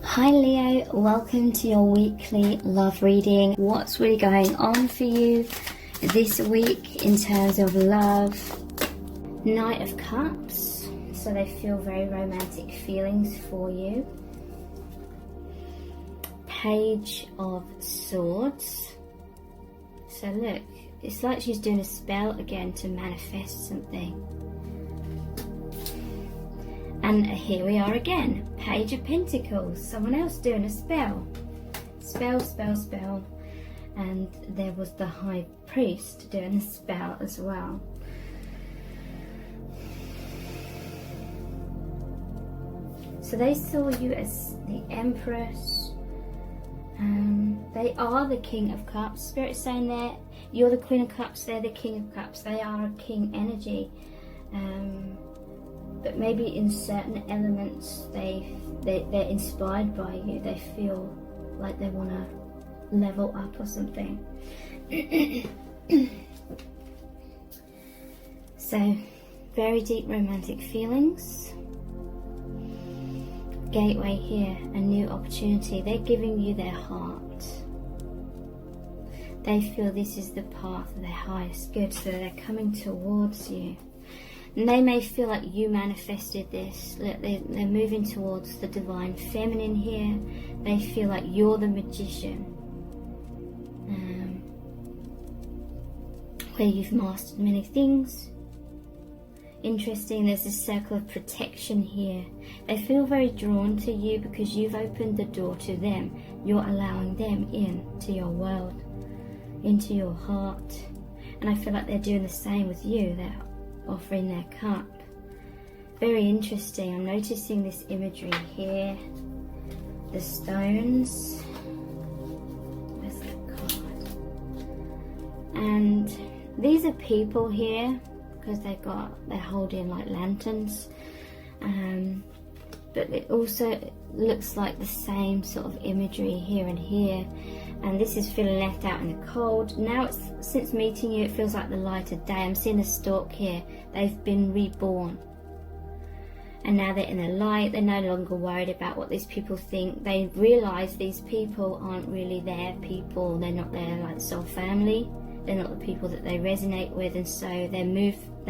Hi Leo, welcome to your weekly love reading. What's really going on for you this week in terms of love? Knight of Cups, so they feel very romantic feelings for you. Page of Swords. So look, it's like she's doing a spell again to manifest something. And here we are again, Page of Pentacles, someone else doing a spell. Spell. And there was the High Priest doing a spell as well. So they saw you as the Empress. They are the King of Cups. Spirit's saying that you're the Queen of Cups, they're the King of Cups. They are a king energy. But maybe in certain elements they're inspired by you. They feel like they want to level up or something. So, very deep romantic feelings. Gateway here, a new opportunity. They're giving you their heart. They feel this is the path of their highest good, so they're coming towards you. And they may feel like you manifested this. They're moving towards the divine feminine here. They feel like you're the magician. Where you've mastered many things. Interesting, there's a circle of protection here. They feel very drawn to you because you've opened the door to them. You're allowing them in to your world, into your heart. And I feel like they're doing the same with you. They're offering their cup. Very interesting. I'm noticing this imagery here. The stones. Where's that card? And these are people here because they're holding like lanterns. But it also looks like the same sort of imagery here and here. And this is feeling left out in the cold. Now, since meeting you, it feels like the light of day. I'm seeing a stalk here. They've been reborn. And now they're in the light. They're no longer worried about what these people think. They realise these people aren't really their people. They're not their like soul family. They're not the people that they resonate with. And so they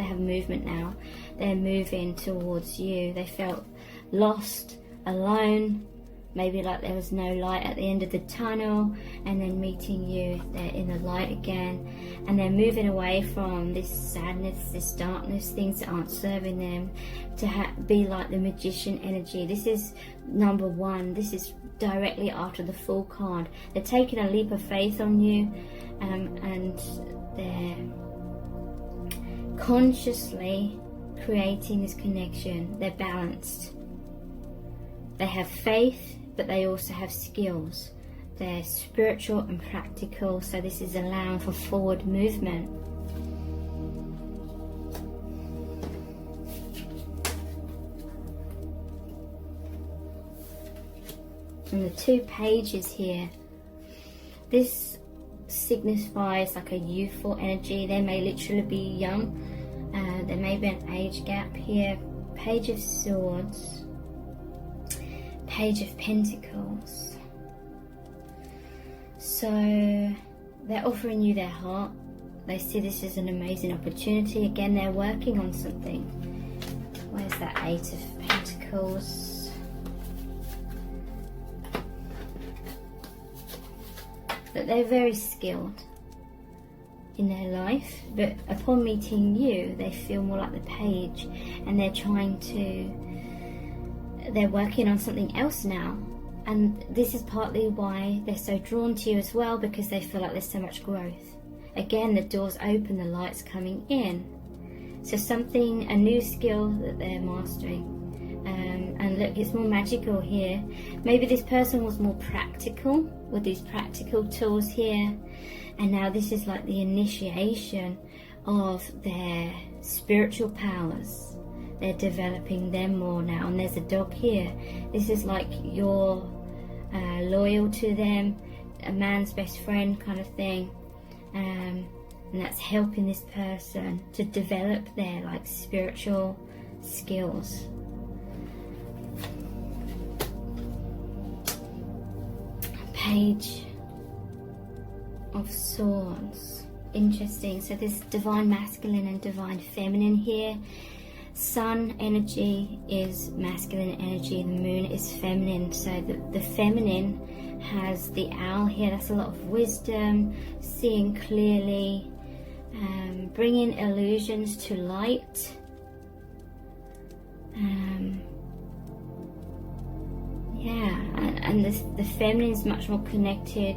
have movement now. They're moving towards you. They felt lost, alone. Maybe like there was no light at the end of the tunnel, and then meeting you, they're in the light again, and they're moving away from this sadness, this darkness, things that aren't serving them, to be like the magician energy. This is number one. This is directly after the Fool card. They're taking a leap of faith on you, and they're consciously creating this connection. They're balanced. They have faith, but they also have skills. They're spiritual and practical, so this is allowing for forward movement. And the two pages here, this signifies like a youthful energy. They may literally be young. There may be an age gap here. Page of Swords. Page of Pentacles. So they're offering you their heart. They see this as an amazing opportunity. Again, they're working on something. Where's that Eight of Pentacles? That they're very skilled in their life, but upon meeting you, they feel more like the Page, and they're working on something else now. And this is partly why they're so drawn to you as well, because they feel like there's so much growth. Again, the door's open, the light's coming in. So a new skill that they're mastering. And look, it's more magical here. Maybe this person was more practical with these practical tools here. And now this is like the initiation of their spiritual powers. They're developing them more now. And there's a dog here. This is like you're loyal to them, a man's best friend kind of thing. And that's helping this person to develop their like spiritual skills. Page of Swords. Interesting. So there's divine masculine and divine feminine here. Sun energy is masculine energy, the moon is feminine. So the feminine has the owl here. That's a lot of wisdom, seeing clearly, bringing illusions to light. And the feminine is much more connected,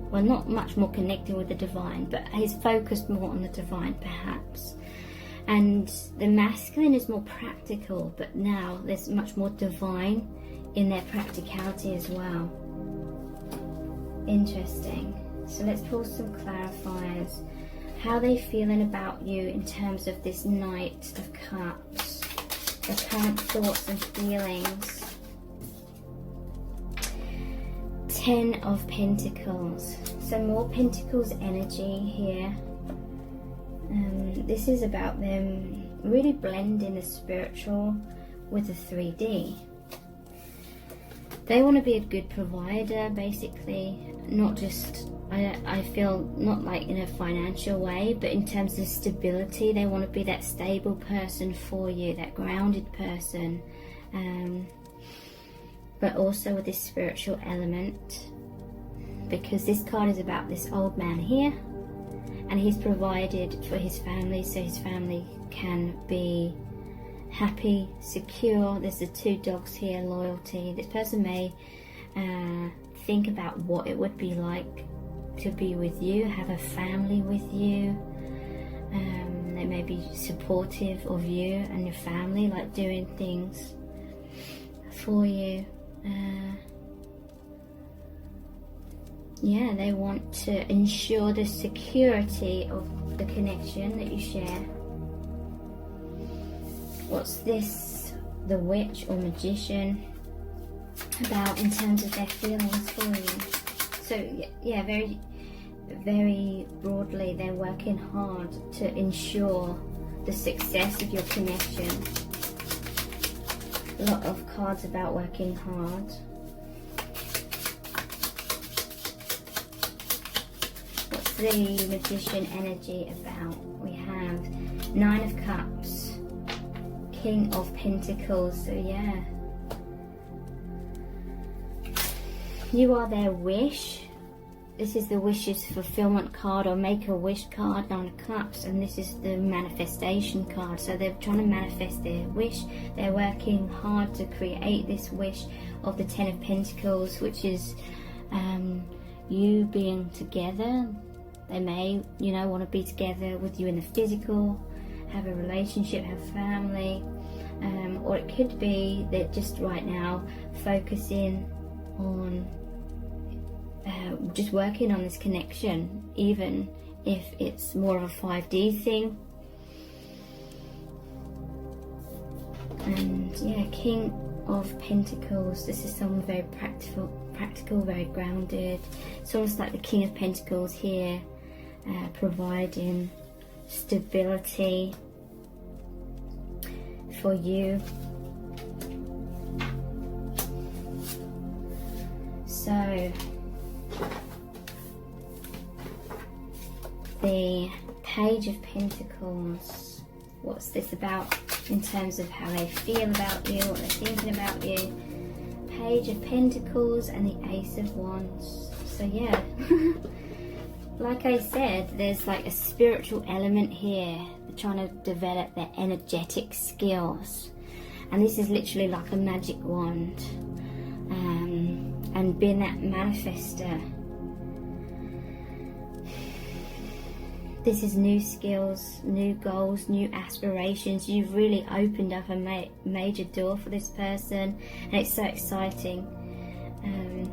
well, not much more connected with the divine, but he's focused more on the divine perhaps. And the masculine is more practical, but now there's much more divine in their practicality as well. Interesting. So let's pull some clarifiers. How are they feeling about you in terms of this Knight of Cups? Their current thoughts and feelings. 10 of Pentacles. So more Pentacles energy here. This is about them really blending the spiritual with the 3D. They want to be a good provider, basically, not just, I feel, not like in a financial way, but in terms of stability. They want to be that stable person for you, that grounded person, but also with this spiritual element, because this card is about this old man here, and he's provided for his family, so his family can be happy, secure. There's the 2 dogs here, loyalty. This person may think about what it would be like to be with you, have a family with you. They may be supportive of you and your family, like doing things for you. They want to ensure the security of the connection that you share. What's this, the witch or magician, about in terms of their feelings for you? So yeah, very, very broadly, they're working hard to ensure the success of your connection. A lot of cards about working hard. What's the magician energy about? We have 9 of Cups, King of Pentacles. So yeah, you are their wish. This is the wishes fulfillment card, or make a wish card, 9 of Cups, and this is the manifestation card. So they're trying to manifest their wish. They're working hard to create this wish of the 10 of Pentacles, which is you being together. They may, want to be together with you in the physical, have a relationship, have family, or it could be that just right now focusing on just working on this connection, even if it's more of a 5D thing. And yeah, King of Pentacles. This is someone very practical, very grounded. It's almost like the King of Pentacles here, providing stability for you. So the Page of Pentacles, what's this about in terms of how they feel about you, what they're thinking about you? Page of Pentacles and the Ace of Wands. So yeah, like I said, there's like a spiritual element here. They're trying to develop their energetic skills, and this is literally like a magic wand, and being that manifester. This is new skills, new goals, new aspirations. You've really opened up a major door for this person, and it's so exciting. And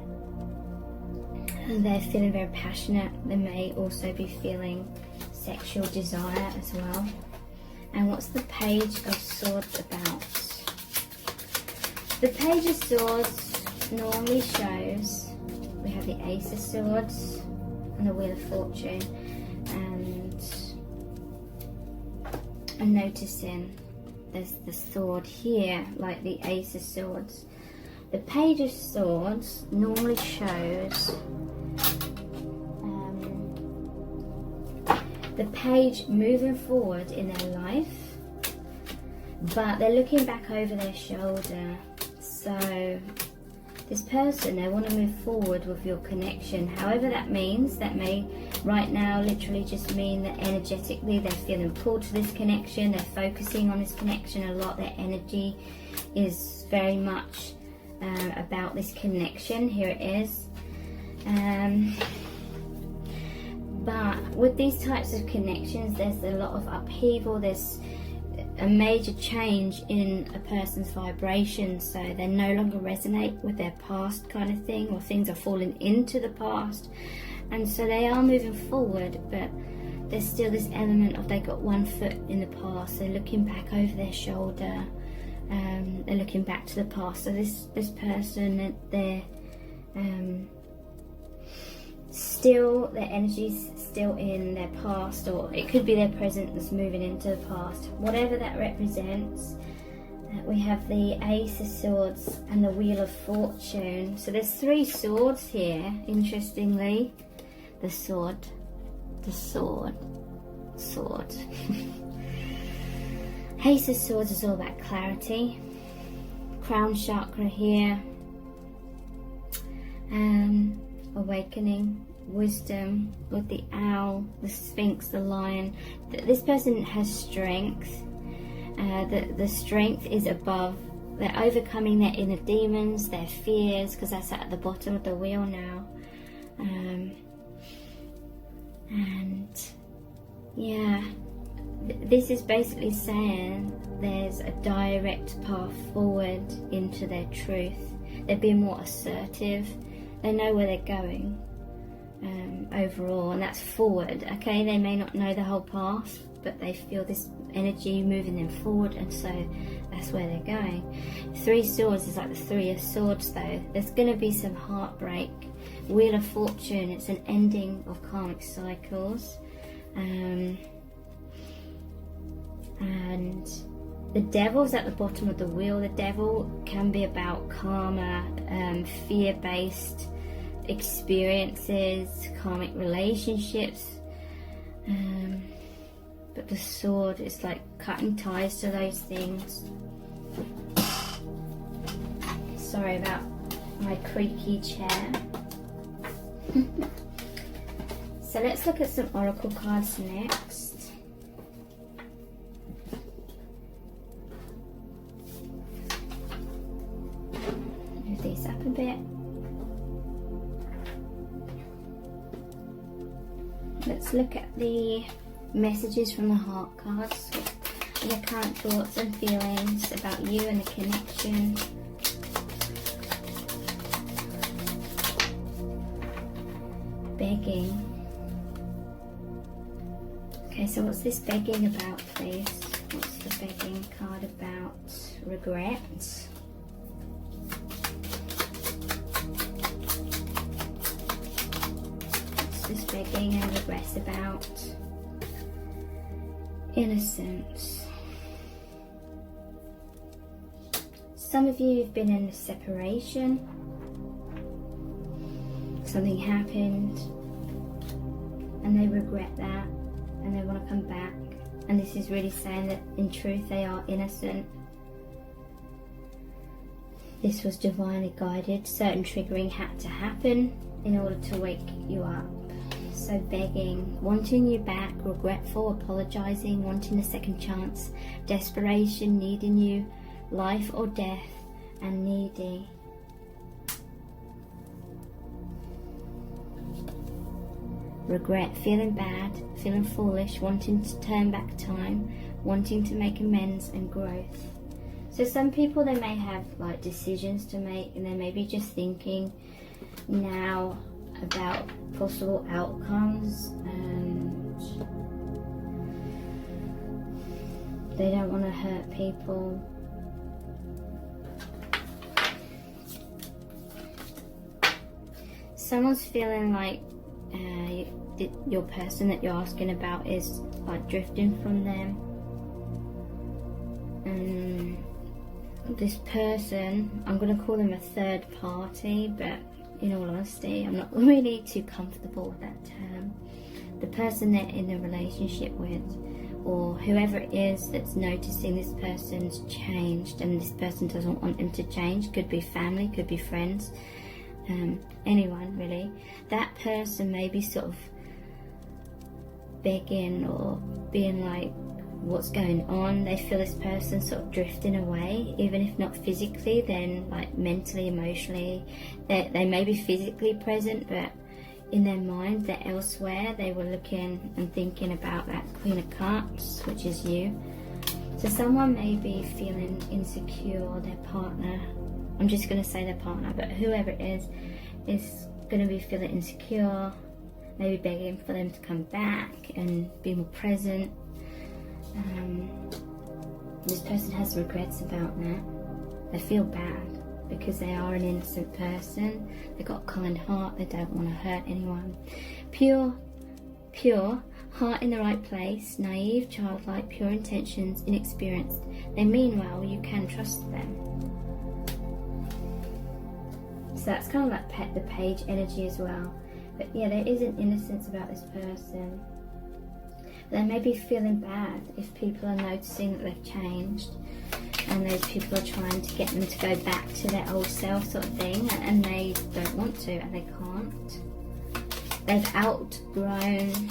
they're feeling very passionate. They may also be feeling sexual desire as well. And what's the Page of Swords about? The Page of Swords normally shows, we have the Ace of Swords and the Wheel of Fortune. And I'm noticing there's the sword here, like the Ace of Swords. The Page of Swords normally shows the page moving forward in their life, but they're looking back over their shoulder. So this person, they want to move forward with your connection, however that means. That may right now literally just mean that energetically they're feeling pulled to this connection, they're focusing on this connection a lot, their energy is very much about this connection. Here it is. But with these types of connections, there's a lot of upheaval, there's a major change in a person's vibration, so they no longer resonate with their past kind of thing, or things are falling into the past, and so they are moving forward, but there's still this element of they got one foot in the past, they're looking back over their shoulder, they're looking back to the past. So this person, they're still, their energy's still in their past, or it could be their present that's moving into the past, whatever that represents. We have the Ace of Swords and the Wheel of Fortune. So there's 3 swords here, interestingly. The sword, the sword, sword. Ace of Swords is all about clarity. Crown chakra here. Awakening, wisdom, with the owl, the sphinx, the lion. This person has strength. The strength is above. They're overcoming their inner demons, their fears, because that's at the bottom of the wheel now. And yeah, this is basically saying there's a direct path forward into their truth. They're being more assertive. They know where they're going overall, and that's forward. Okay, they may not know the whole path, but they feel this energy moving them forward, and so that's where they're going. 3 swords is like the 3 of swords though. There's going to be some heartbreak. Wheel of Fortune, it's an ending of karmic cycles. And the devil's at the bottom of the wheel. The devil can be about karma, fear-based experiences, karmic relationships. But the sword is like cutting ties to those things. Sorry about my creaky chair. So let's look at some oracle cards next. Move these up a bit. Let's look at the messages from the heart cards. Your current thoughts and feelings about you and the connection. Begging. Okay, so what's this begging about, please? What's the begging card about? Regret. What's this begging and regret about? Innocence. Some of you have been in a separation. Something happened and they regret that and they want to come back, and this is really saying that in truth they are innocent. This was divinely guided. Certain triggering had to happen in order to wake you up. So begging, wanting you back, regretful, apologizing, wanting a second chance, desperation, needing you, life or death, and needy. Regret, feeling bad, feeling foolish, wanting to turn back time, wanting to make amends and growth. So some people, they may have like decisions to make, and they may be just thinking now about possible outcomes, and they don't want to hurt people. Someone's feeling like your person that you're asking about is like drifting from them, this person, I'm going to call them a third party, but in all honesty, I'm not really too comfortable with that term. The person they're in a relationship with, or whoever it is that's noticing this person's changed and this person doesn't want them to change, could be family, could be friends, anyone really. That person may be sort of begging or being like, what's going on? They feel this person sort of drifting away, even if not physically, then like mentally, emotionally. They may be physically present, but in their mind they're elsewhere. They were looking and thinking about that Queen of Cups, which is you. So someone may be feeling insecure, or their partner, I'm just going to say their partner, but whoever it is going to be feeling insecure, maybe begging for them to come back and be more present. This person has regrets about that. They feel bad because they are an innocent person. They've got a kind heart. They don't want to hurt anyone. Pure, heart in the right place, naive, childlike, pure intentions, inexperienced. They mean well. You can trust them. So that's kind of like the page energy as well. But yeah, there is an innocence about this person. They may be feeling bad if people are noticing that they've changed, and those people are trying to get them to go back to their old self sort of thing, and they don't want to and they can't. They've outgrown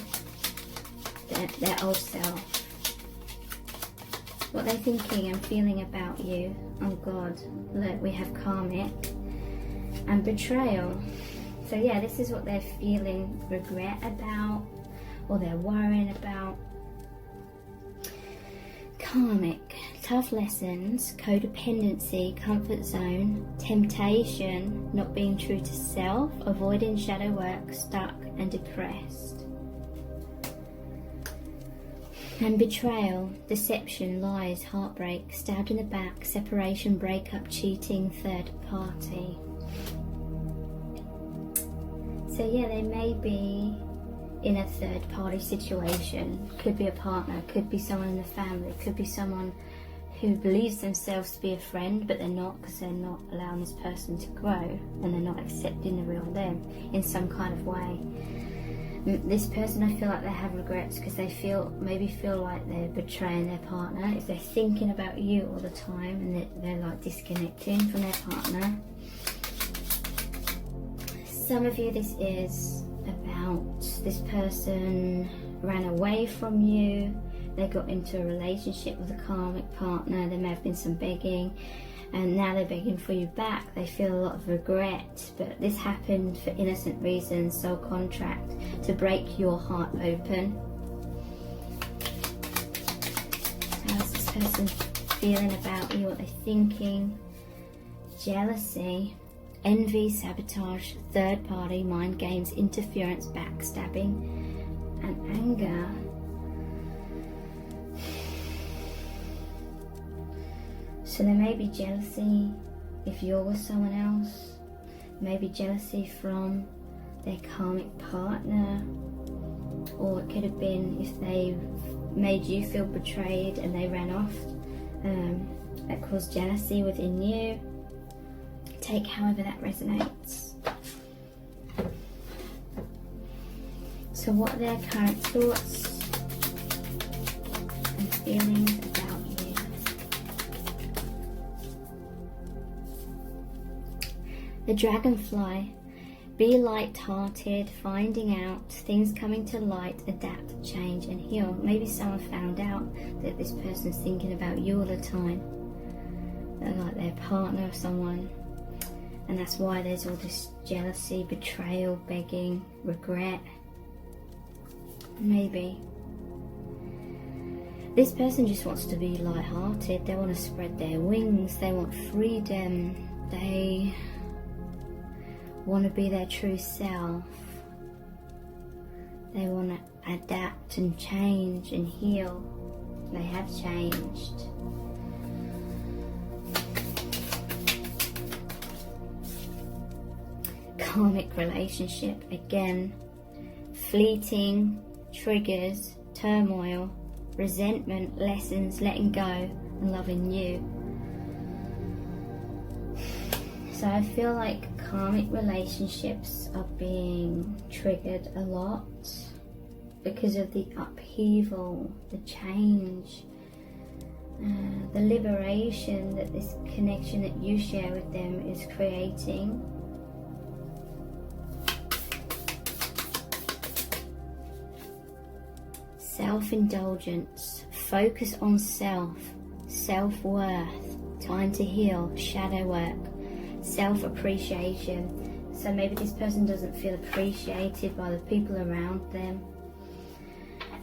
their old self. What they're thinking and feeling about you. Oh God, look, we have karmic and betrayal. So yeah, this is what they're feeling regret about, or they're worrying about. Karmic, tough lessons, codependency, comfort zone, temptation, not being true to self, avoiding shadow work, stuck and depressed. And betrayal, deception, lies, heartbreak, stabbed in the back, separation, breakup, cheating, third party. So yeah, they may be in a third party situation. Could be a partner, could be someone in the family, could be someone who believes themselves to be a friend, but they're not, because they're not allowing this person to grow and they're not accepting the real them in some kind of way. This person, I feel like they have regrets because they maybe feel like they're betraying their partner if they're thinking about you all the time and they're like disconnecting from their partner. Some of you, this is about this person ran away from you, they got into a relationship with a karmic partner, there may have been some begging, and now they're begging for you back. They feel a lot of regret, but this happened for innocent reasons, soul contract, to break your heart open. How's this person feeling about you, what they're thinking? Jealousy, envy, sabotage, third party, mind games, interference, backstabbing, and anger. So there may be jealousy if you're with someone else, maybe jealousy from their karmic partner, or it could have been if they made you feel betrayed and they ran off, that caused jealousy within you. Take however that resonates. So what are their current thoughts and feelings about you? The dragonfly. Be light-hearted, finding out, things coming to light, adapt, change and heal. Maybe someone found out that this person's thinking about you all the time. They're like their partner or someone. And that's why there's all this jealousy, betrayal, begging, regret. Maybe. This person just wants to be light-hearted. They want to spread their wings. They want freedom. They want to be their true self. They want to adapt and change and heal. They have changed. Karmic relationship, again, fleeting, triggers, turmoil, resentment, lessons, letting go and loving you. So I feel like karmic relationships are being triggered a lot because of the upheaval, the change, the liberation that this connection that you share with them is creating. Self-indulgence, focus on self, self-worth, time to heal, shadow work, self-appreciation. So maybe this person doesn't feel appreciated by the people around them,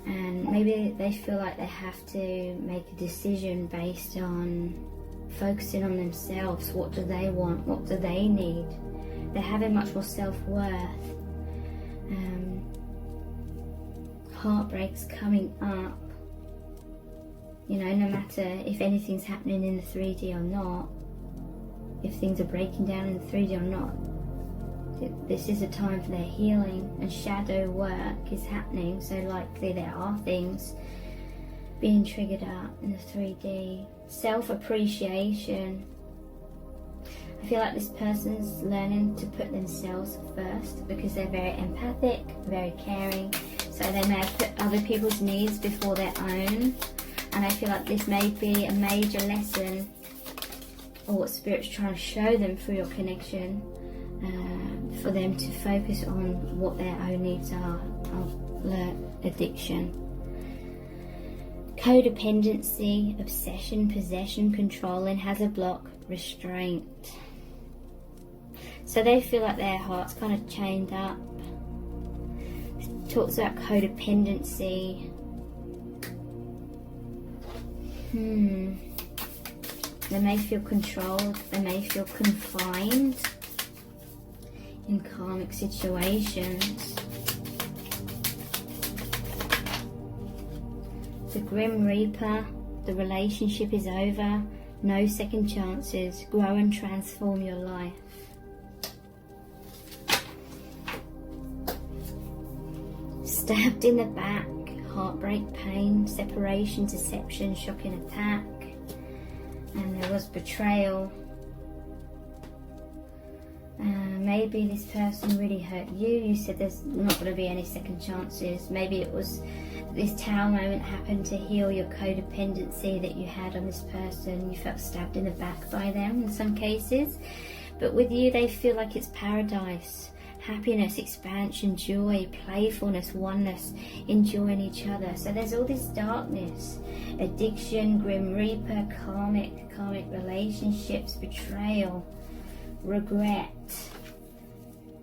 and maybe they feel like they have to make a decision based on focusing on themselves. What do they want? What do they need? They're having much more self-worth. Heartbreaks coming up. You know, no matter if anything's happening in the 3D or not, if things are breaking down in the 3D or not, this is a time for their healing, and shadow work is happening. So likely there are things being triggered up in the 3D. Self-appreciation. I feel like this person's learning to put themselves first because they're very empathic, very caring. So they may have put other people's needs before their own. And I feel like this may be a major lesson, or what Spirit's trying to show them through your connection, for them to focus on what their own needs are. I've learnt addiction. Codependency, obsession, possession, controlling, has a block, restraint. So they feel like their heart's kind of chained up. It talks about codependency. They may feel controlled, they may feel confined in karmic situations. The Grim Reaper, the relationship is over, no second chances, grow and transform your life. Stabbed in the back, heartbreak, pain, separation, deception, shocking attack, and there was betrayal. Maybe this person really hurt you. You said there's not going to be any second chances. Maybe it was this Tower moment happened to heal your codependency that you had on this person. You felt stabbed in the back by them in some cases. But with you, they feel like it's paradise. Happiness, expansion, joy, playfulness, oneness, enjoying each other. So there's all this darkness, addiction, Grim Reaper, karmic relationships, betrayal, regret,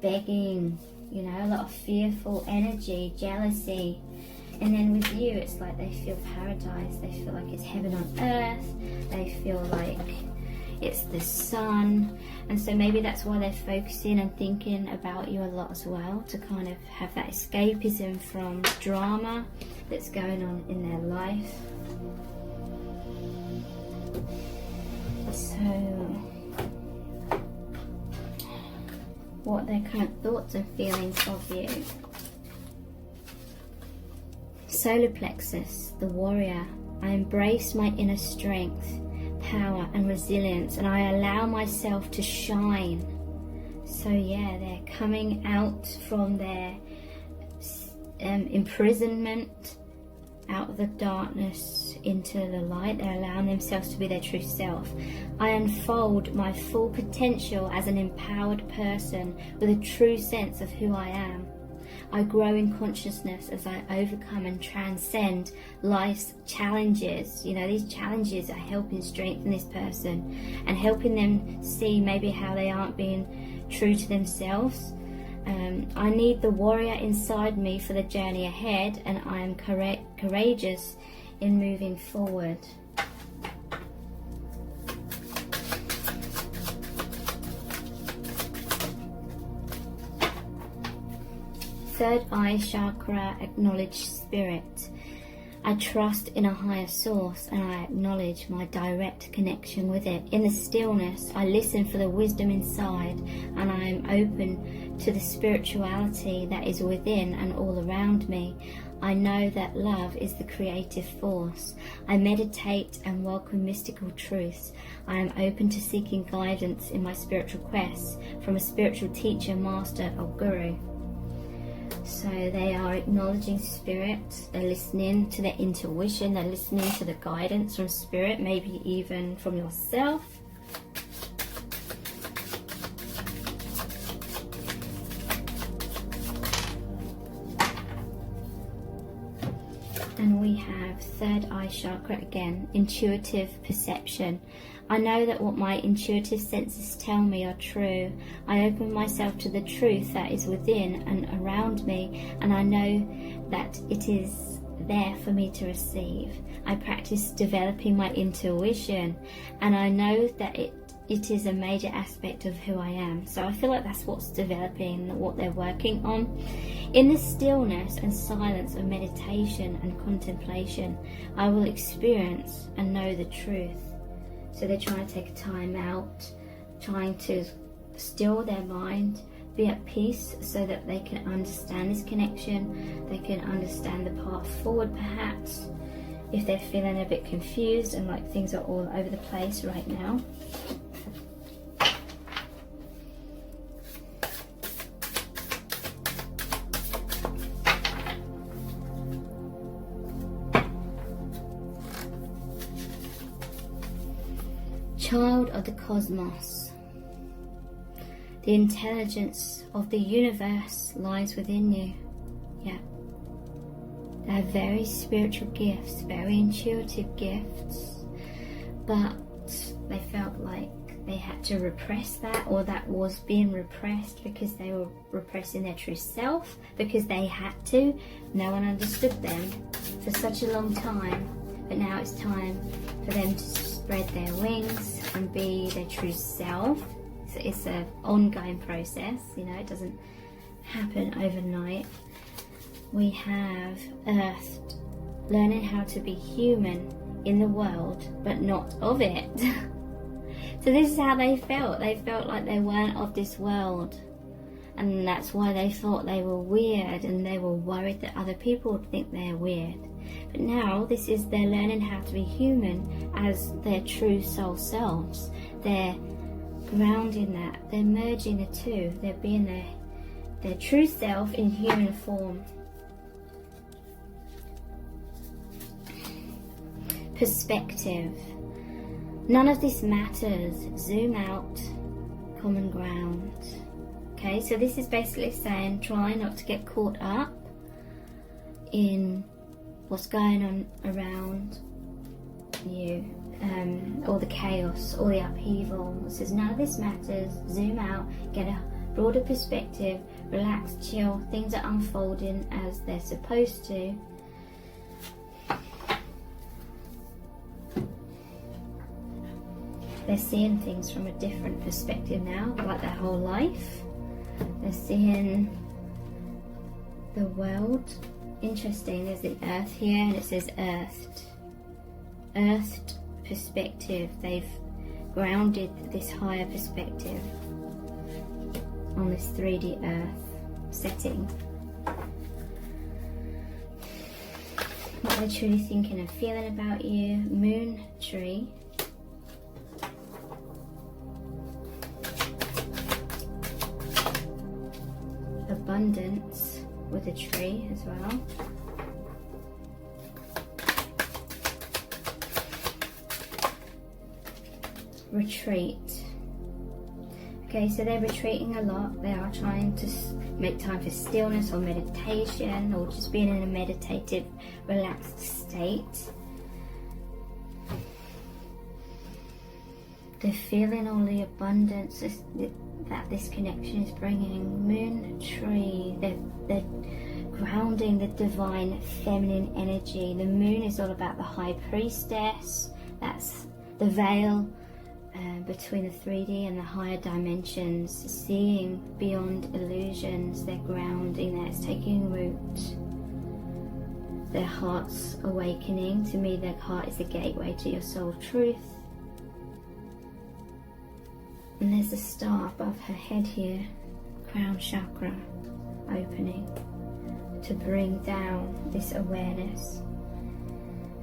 begging, you know, a lot of fearful energy, jealousy. And then with you, it's like they feel paradise. They feel like it's heaven on earth. They feel like it's the sun. And so maybe that's why they're focusing and thinking about you a lot as well, to kind of have that escapism from drama that's going on in their life. So what are their current thoughts and feelings of you? Solar plexus, the warrior. I embrace my inner strength, power and resilience, and I allow myself to shine. So yeah, they're coming out from their imprisonment, out of the darkness into the light. They're allowing themselves to be their true self. I unfold my full potential as an empowered person with a true sense of who I am. I grow in consciousness as I overcome and transcend life's challenges. You know, these challenges are helping strengthen this person and helping them see maybe how they aren't being true to themselves. I need the warrior inside me for the journey ahead, and I am courageous in moving forward. Third eye chakra, acknowledge spirit. I trust in a higher source and I acknowledge my direct connection with it. In the stillness, I listen for the wisdom inside and I am open to the spirituality that is within and all around me. I know that love is the creative force. I meditate and welcome mystical truths. I am open to seeking guidance in my spiritual quests from a spiritual teacher, master or guru. So they are acknowledging spirit, they're listening to their intuition, they're listening to the guidance from spirit, maybe even from yourself. And we have third eye chakra again, intuitive perception. I know that what my intuitive senses tell me are true. I open myself to the truth that is within and around me, and I know that it is there for me to receive. I practice developing my intuition, and I know that it is a major aspect of who I am. So I feel like that's what's developing, what they're working on. In the stillness and silence of meditation and contemplation, I will experience and know the truth. So they're trying to take time out, trying to still their mind, be at peace so that they can understand this connection, they can understand the path forward perhaps, if they're feeling a bit confused and like things are all over the place right now. Child of the cosmos. The intelligence of the universe lies within you. Yeah. They have very spiritual gifts, very intuitive gifts, but they felt like they had to repress that, or that was being repressed because they were repressing their true self, because they had to. No one understood them for such a long time, but now it's time for them to spread their wings and be their true self. So it's an ongoing process, you know, it doesn't happen overnight. We have Earth, learning how to be human in the world, but not of it. So this is how they felt. They felt like they weren't of this world. And that's why they thought they were weird, and they were worried that other people would think they're weird. But now this is they're learning how to be human as their true soul selves. They're grounding that. They're merging the two. They're being their true self in human form. Perspective. None of this matters. Zoom out. Common ground. Okay, so this is basically saying try not to get caught up in what's going on around you, all the chaos, all the upheaval. It says none of this matters. Zoom out, get a broader perspective, relax, chill. Things are unfolding as they're supposed to. They're seeing things from a different perspective now, like their whole life. They're seeing the world. Interesting, there's the earth here and it says earthed perspective. They've grounded this higher perspective on this 3D earth setting. What they're truly thinking and feeling about you. Moon tree. Abundance with a tree as well. Retreat. Okay, so they're retreating a lot. They are trying to make time for stillness or meditation, or just being in a meditative, relaxed state. They're feeling all the abundance that this connection is bringing. Moon tree, they're grounding the divine feminine energy. The moon is all about the high priestess. That's the veil between the 3D and the higher dimensions, seeing beyond illusions. They're grounding that, it's taking root. their heart's awakening. To me, their heart is the gateway to your soul truth. And there's a star above her head here, crown chakra opening to bring down this awareness.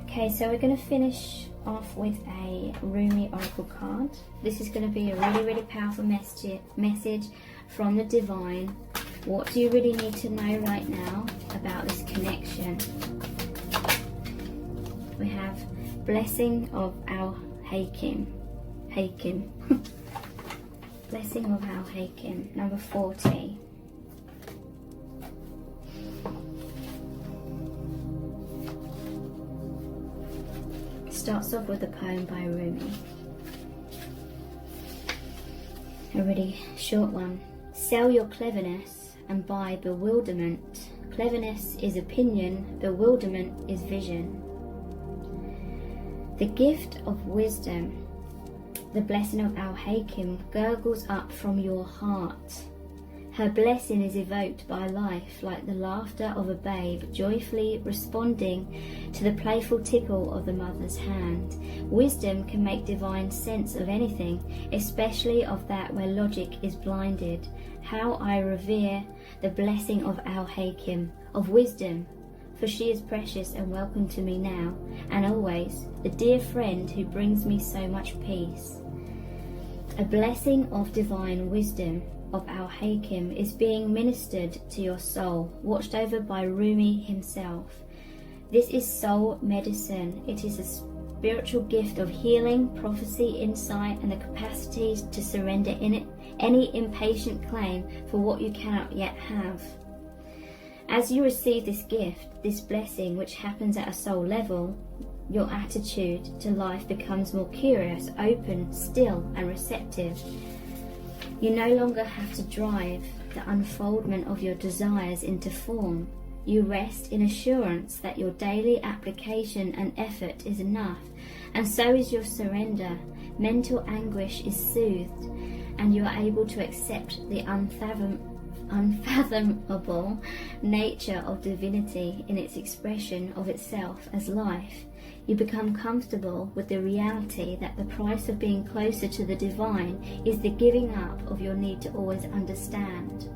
Okay, so we're going to finish off with a Rumi Oracle card. This is going to be a really, really powerful message from the divine. What do you really need to know right now about this connection? We have blessing of our Hakim. Blessing of our Hakim, number 40. Starts off with a poem by Rumi. A really short one. Sell your cleverness and buy bewilderment. Cleverness is opinion, bewilderment is vision. The gift of wisdom, the blessing of Al Hakim, gurgles up from your heart. Her blessing is evoked by life like the laughter of a babe joyfully responding to the playful tickle of the mother's hand. Wisdom can make divine sense of anything, especially of that where logic is blinded. How I revere the blessing of Al Hakim, of wisdom, for she is precious and welcome to me now and always, the dear friend who brings me so much peace. A blessing of divine wisdom of Al Hakim is being ministered to your soul, watched over by Rumi himself. This is soul medicine. It is a spiritual gift of healing, prophecy, insight, and the capacity to surrender in it any impatient claim for what you cannot yet have. As you receive this gift, this blessing, which happens at a soul level, your attitude to life becomes more curious, open, still, and receptive. You no longer have to drive the unfoldment of your desires into form. You rest in assurance that your daily application and effort is enough, and so is your surrender. Mental anguish is soothed, and you are able to accept the unfathomable nature of divinity in its expression of itself as life. You become comfortable with the reality that the price of being closer to the divine is the giving up of your need to always understand.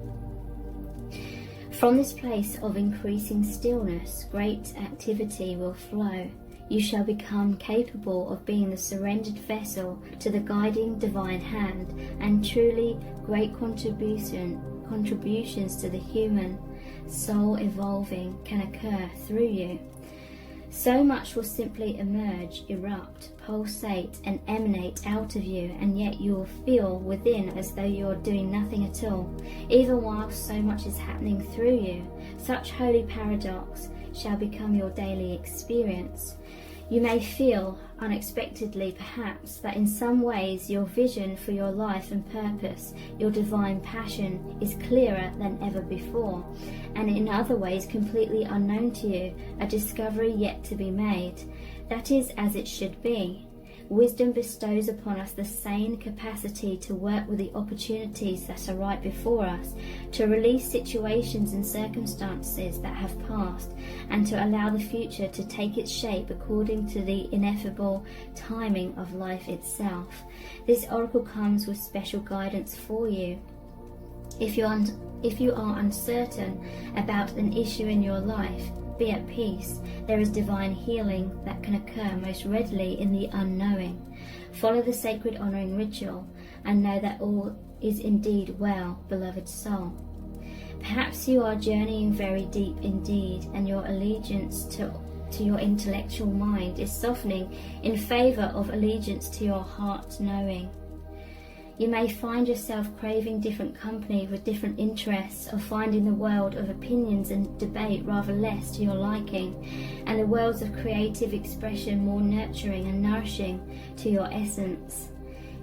From this place of increasing stillness, great activity will flow. You shall become capable of being the surrendered vessel to the guiding divine hand, and truly great contributions to the human soul evolving can occur through you. So much will simply emerge, erupt, pulsate and emanate out of you, and yet you will feel within as though you are doing nothing at all, even while so much is happening through you. Such holy paradox shall become your daily experience. You may feel, unexpectedly perhaps, that in some ways your vision for your life and purpose, your divine passion, is clearer than ever before, and in other ways completely unknown to you, a discovery yet to be made. That is as it should be. Wisdom bestows upon us the sane capacity to work with the opportunities that are right before us, to release situations and circumstances that have passed, and to allow the future to take its shape according to the ineffable timing of life itself. This oracle comes with special guidance for you. If you are uncertain about an issue in your life, be at peace. There is divine healing that can occur most readily in the unknowing. Follow the sacred honoring ritual and know that all is indeed well, beloved soul. Perhaps you are journeying very deep indeed, and your allegiance to your intellectual mind is softening in favour of allegiance to your heart knowing. You may find yourself craving different company with different interests, or finding the world of opinions and debate rather less to your liking, and the worlds of creative expression more nurturing and nourishing to your essence.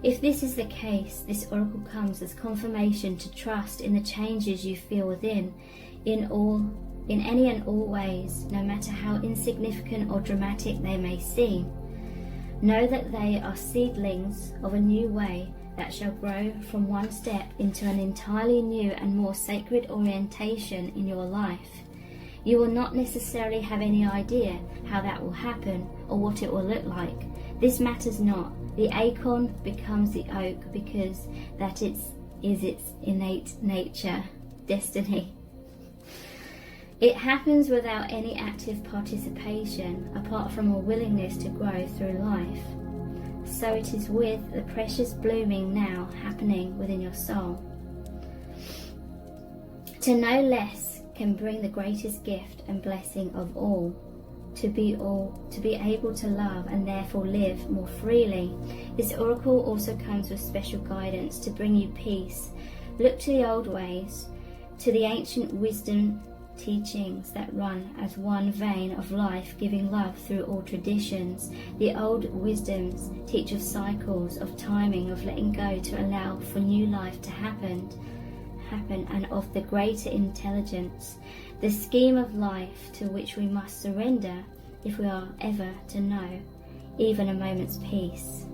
If this is the case, this oracle comes as confirmation to trust in the changes you feel within, in any and all ways, no matter how insignificant or dramatic they may seem. Know that they are seedlings of a new way that shall grow from one step into an entirely new and more sacred orientation in your life. You will not necessarily have any idea how that will happen or what it will look like. This matters not. The acorn becomes the oak because that is its innate nature, destiny. It happens without any active participation apart from a willingness to grow through life. So it is with the precious blooming now happening within your soul. To know less can bring the greatest gift and blessing of all. To be able to love and therefore live more freely. This oracle also comes with special guidance to bring you peace. Look to the old ways, to the ancient wisdom teachings that run as one vein of life, giving love through all traditions. The old wisdoms teach of cycles, of timing, of letting go to allow for new life to happen, and of the greater intelligence, the scheme of life to which we must surrender if we are ever to know even a moment's peace.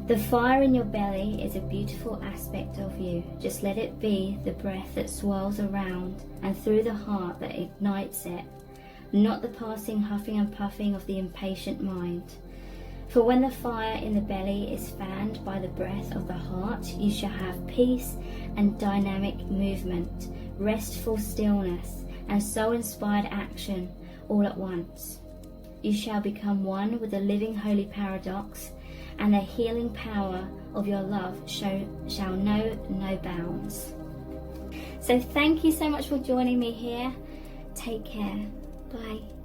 The fire in your belly is a beautiful aspect of you. Just let it be the breath that swirls around and through the heart that ignites it, not the passing huffing and puffing of the impatient mind. For when the fire in the belly is fanned by the breath of the heart, you shall have peace and dynamic movement, restful stillness, and soul-inspired action all at once. You shall become one with the living holy paradox, and the healing power of your love shall know no bounds. So thank you so much for joining me here. Take care. Bye.